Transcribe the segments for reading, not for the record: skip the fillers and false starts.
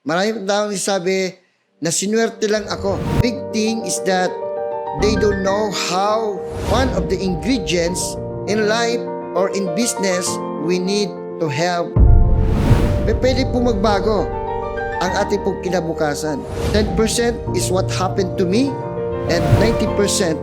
Maraming tao nagsasabi na sinuwerte lang ako. Big thing is that they don't know how one of the ingredients in life or in business we need to have. Pwede po magbago ang ating pong kinabukasan. 10% is what happened to me and 90%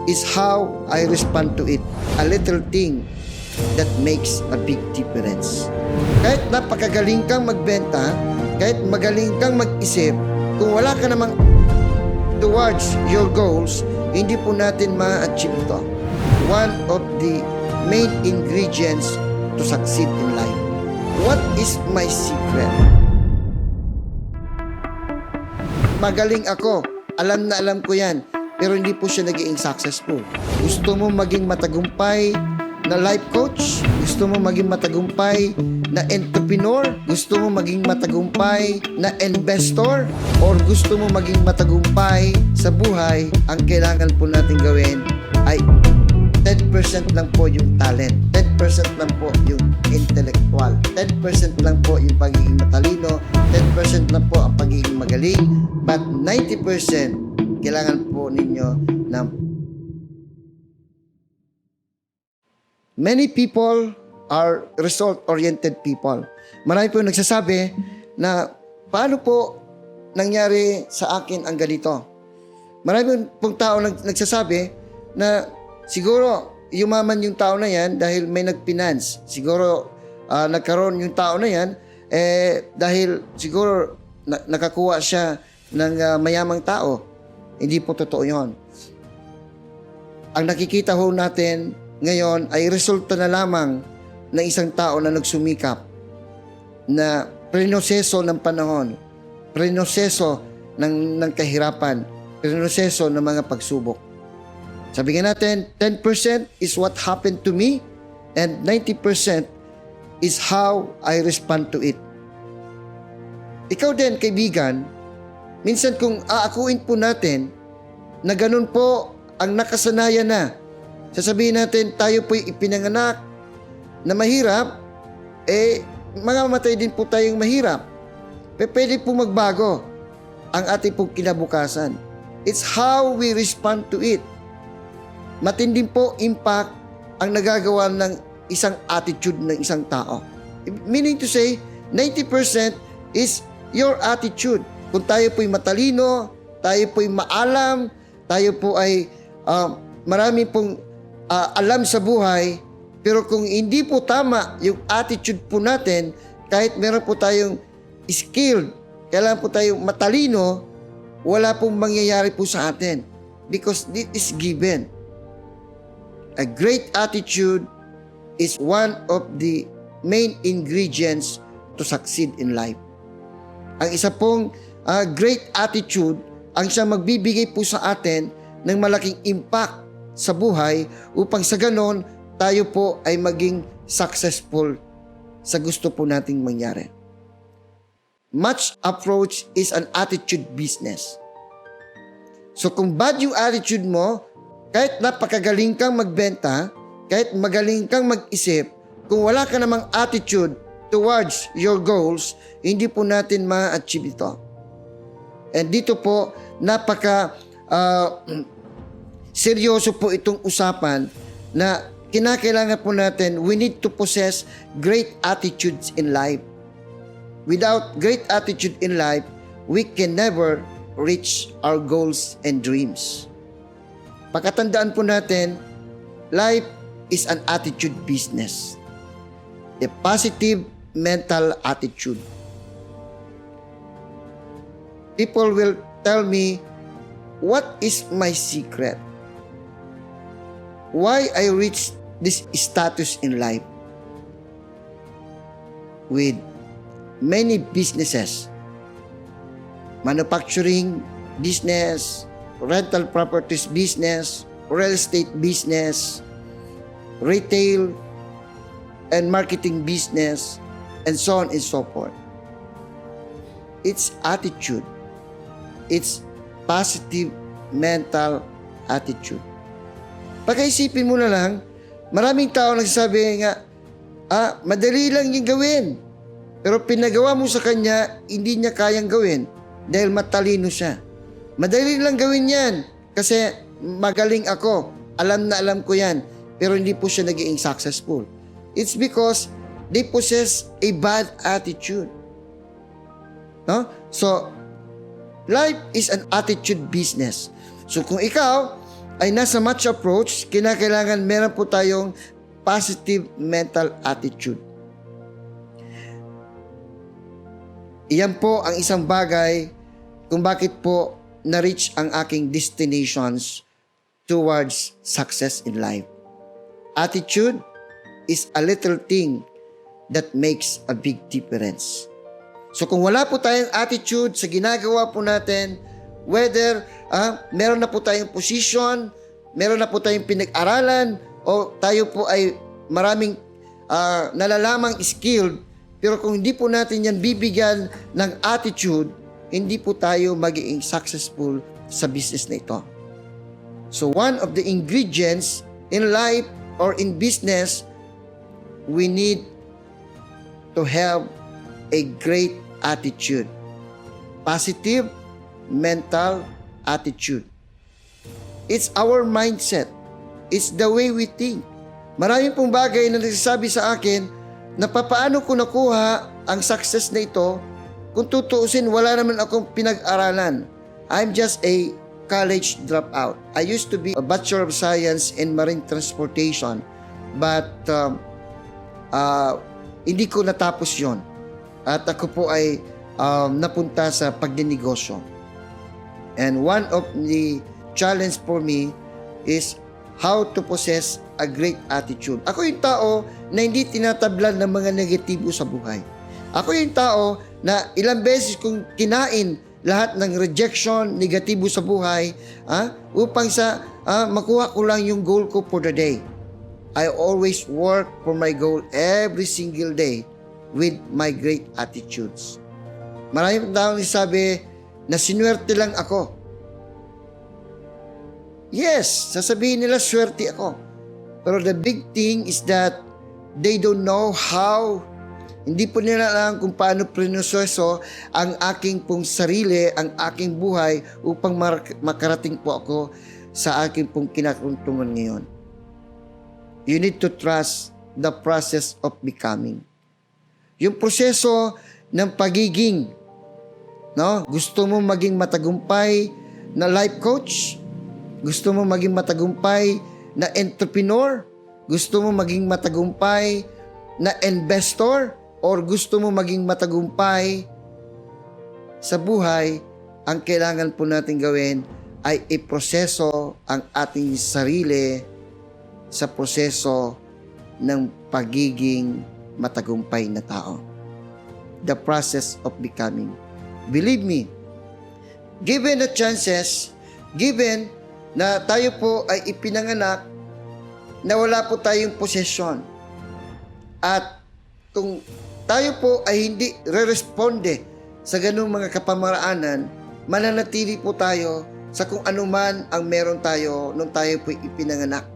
is how I respond to it. A little thing that makes a big difference. Kahit napakagaling kang magbenta, kahit magaling kang mag-isip, kung wala ka namang towards your goals, hindi po natin ma-achieve ito. One of the main ingredients to succeed in life. What is my secret? Magaling ako. Alam na alam ko yan. Pero hindi po siya naging successful. Gusto mo maging matagumpay na life coach? Gusto mo maging matagumpay na entrepreneur? Gusto mo maging matagumpay na investor? Or gusto mo maging matagumpay sa buhay? Ang kailangan po natin gawin ay 10% lang po yung talent. 10% lang po yung intellectual. 10% lang po yung pagiging matalino. 10% lang po ang pagiging magaling. But 90% kailangan po ninyo ng... Many people are result-oriented people. Marami po nagsasabi na paano po nangyari sa akin ang ganito. Marami pong tao nagsasabi na siguro yumaman yung tao na yan dahil may nag-finance. Siguro nagkaroon yung tao na yan dahil siguro nakakuha siya ng mayamang tao. Hindi po totoo yun. Ang nakikita ho natin ngayon ay resulta na lamang ng isang tao na nagsumikap, na prinoseso ng panahon, prinoseso ng kahirapan, prinoseso ng mga pagsubok. Sabihin natin, 10% is what happened to me and 90% is how I respond to it. Ikaw din, kaibigan, minsan kung aakuin po natin na ganun po ang nakasanayan na, sasabihin natin tayo po'y ipinanganak na mahirap, mamamatay din po tayong mahirap. Pwede po magbago ang ating pong kinabukasan. It's how we respond to it. Matinding po impact ang nagagawa ng isang attitude ng isang tao. Meaning to say, 90% is your attitude. Kung tayo po'y matalino, tayo po'y maalam, tayo po ay marami pong alam sa buhay, pero kung hindi po tama yung attitude po natin, kahit meron po tayong skilled, kailangan po tayong matalino, wala pong mangyayari po sa atin. Because this is given. A great attitude is one of the main ingredients to succeed in life. Ang isa pong great attitude ang siyang magbibigay po sa atin ng malaking impact sa buhay upang sa ganon tayo po ay maging successful sa gusto po nating mangyari. Much approach is an attitude business. So kung bad yung attitude mo, kahit napakagaling kang magbenta, kahit magaling kang mag-isip, kung wala ka namang attitude towards your goals, hindi po natin ma-achieve ito. And dito po, seryoso po itong usapan na kinakailangan po natin, we need to possess great attitudes in life. Without great attitude in life, we can never reach our goals and dreams. Pagkatandaan po natin, life is an attitude business. A positive mental attitude. People will tell me, what is my secret? Why I reached this status in life? With many businesses, manufacturing business, rental properties business, real estate business, retail and marketing business, and so on and so forth. It's attitude. It's positive mental attitude. Pagkaisipin mo na lang, maraming tao nagsasabi nga, madali lang yung gawin. Pero pinagawa mo sa kanya, hindi niya kayang gawin dahil matalino siya. Madali lang gawin yan kasi magaling ako. Alam na alam ko yan. Pero hindi po siya naging successful. It's because they possess a bad attitude. No? So, life is an attitude business. So, kung ikaw ay nasa match approach, kinakailangan meron po tayong positive mental attitude. Iyan po ang isang bagay kung bakit po na-reach ang aking destinations towards success in life. Attitude is a little thing that makes a big difference. So kung wala po tayong attitude sa ginagawa po natin, whether meron na po tayong position, meron na po tayong pinag-aralan, o tayo po ay maraming nalalamang skilled, pero kung hindi po natin yan bibigyan ng attitude, hindi po tayo magiging successful sa business na ito. So one of the ingredients in life or in business, we need to have a great attitude. Positive mental attitude. It's our mindset. It's the way we think. Maraming pong bagay na nagsasabi sa akin na papaano ko nakuha ang success na ito. Kung tutuusin, wala naman akong pinag-aralan. I'm just a college dropout. I used to be a Bachelor of Science in Marine Transportation, but hindi ko natapos yon. At ako po ay napunta sa pagdinegosyo. And one of the challenge for me is how to possess a great attitude. Ako yung tao na hindi tinatablan ng mga negatibo sa buhay. Ako yung tao na ilang beses kong kinain lahat ng rejection, negatibo sa buhay, upang sa makuha ko lang yung goal ko for the day. I always work for my goal every single day with my great attitudes. Maraming tao sabi na sinuwerte lang ako. Yes, sasabihin nila swerte ako. Pero the big thing is that they don't know how. Hindi po nila alam kung paano prinoseso ang aking pong sarili, ang aking buhay upang makarating po ako sa aking pong kinakuntungan ngayon. You need to trust the process of becoming. Yung proseso ng pagiging, no? Gusto mo maging matagumpay na life coach? Gusto mo maging matagumpay na entrepreneur? Gusto mo maging matagumpay na investor? Or gusto mo maging matagumpay sa buhay? Ang kailangan po natin gawin ay iproseso ang ating sarili sa proseso ng pagiging matagumpay na tao. The process of becoming. Believe me, given the chances, given na tayo po ay ipinanganak na wala po tayong posesyon. At kung tayo po ay hindi re-responde sa ganung mga kapamaraanan, mananatili po tayo sa kung anuman ang meron tayo nung tayo po ipinanganak.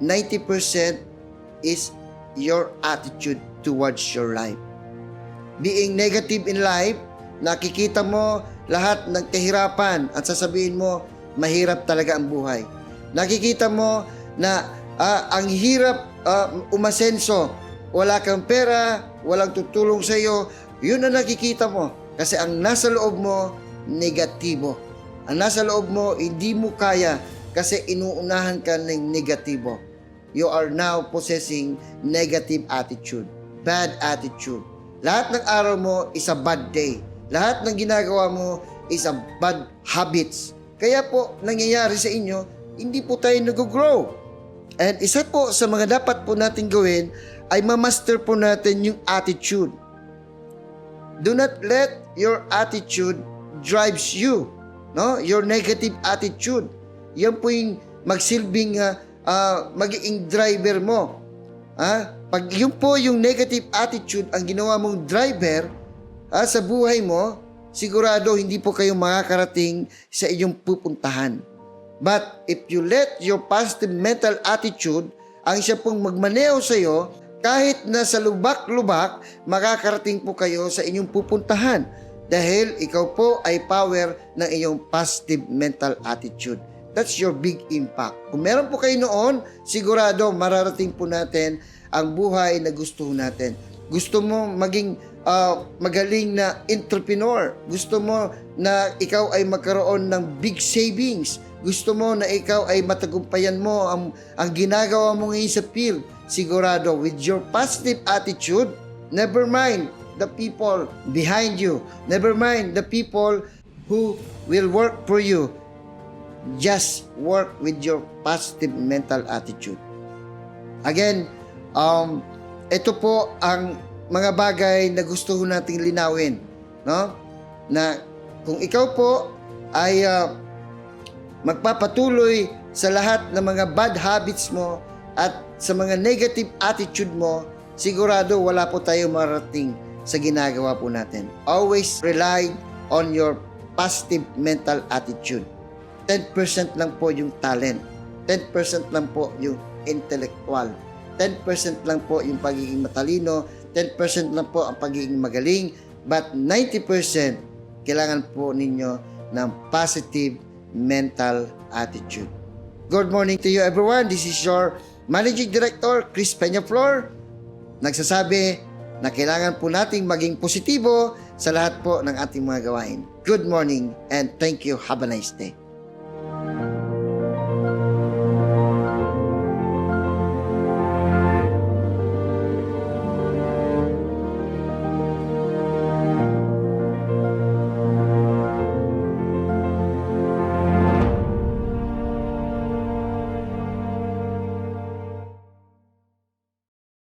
90% is your attitude towards your life. Being negative in life, nakikita mo lahat ng kahirapan at sasabihin mo, mahirap talaga ang buhay. Nakikita mo na ang hirap umasenso, wala kang pera, walang tutulong sa iyo, yun ang nakikita mo. Kasi ang nasa loob mo, negatibo. Ang nasa loob mo, hindi mo kaya kasi inuunahan ka ng negatibo. You are now possessing negative attitude, bad attitude. Lahat ng araw mo is a bad day. Lahat ng ginagawa mo is a bad habits. Kaya po, nangyayari sa inyo, hindi po tayo nag-grow. And isa po sa mga dapat po natin gawin ay ma-master po natin yung attitude. Do not let your attitude drives you. No? Your negative attitude. Yan po yung magsilbing magiging driver mo. Pag yun po yung negative attitude ang ginawa mong driver sa buhay mo, sigurado hindi po kayo makakarating sa inyong pupuntahan. But if you let your positive mental attitude ang siya pong magmaneho sa iyo, Kahit na sa lubak-lubak, makakarating po kayo sa inyong pupuntahan dahil ikaw po ay power ng iyong positive mental attitude. That's your big impact. Kung meron po kayo noon, sigurado mararating po natin ang buhay na gusto natin. Gusto mo maging magaling na entrepreneur. Gusto mo na ikaw ay magkaroon ng big savings. Gusto mo na ikaw ay matagumpayan mo ang ginagawa mo ngayon sa field. Sigurado, with your positive attitude, never mind the people behind you. Never mind the people who will work for you. Just work with your positive mental attitude. Again, ito po ang mga bagay na gusto nating linawin, no? Na kung ikaw po ay magpapatuloy sa lahat ng mga bad habits mo at sa mga negative attitude mo, sigurado wala po tayo marating sa ginagawa po natin. Always rely on your positive mental attitude. 10% lang po yung talent. 10% lang po yung intellectual. 10% lang po yung pagiging matalino. 10% lang po ang pagiging magaling. But 90% kailangan po ninyo ng positive mental attitude. Good morning to you everyone. This is your Managing Director, Chris Peñaflor, nagsasabi na kailangan po nating maging positibo sa lahat po ng ating mga gawain. Good morning and thank you. Have a nice day.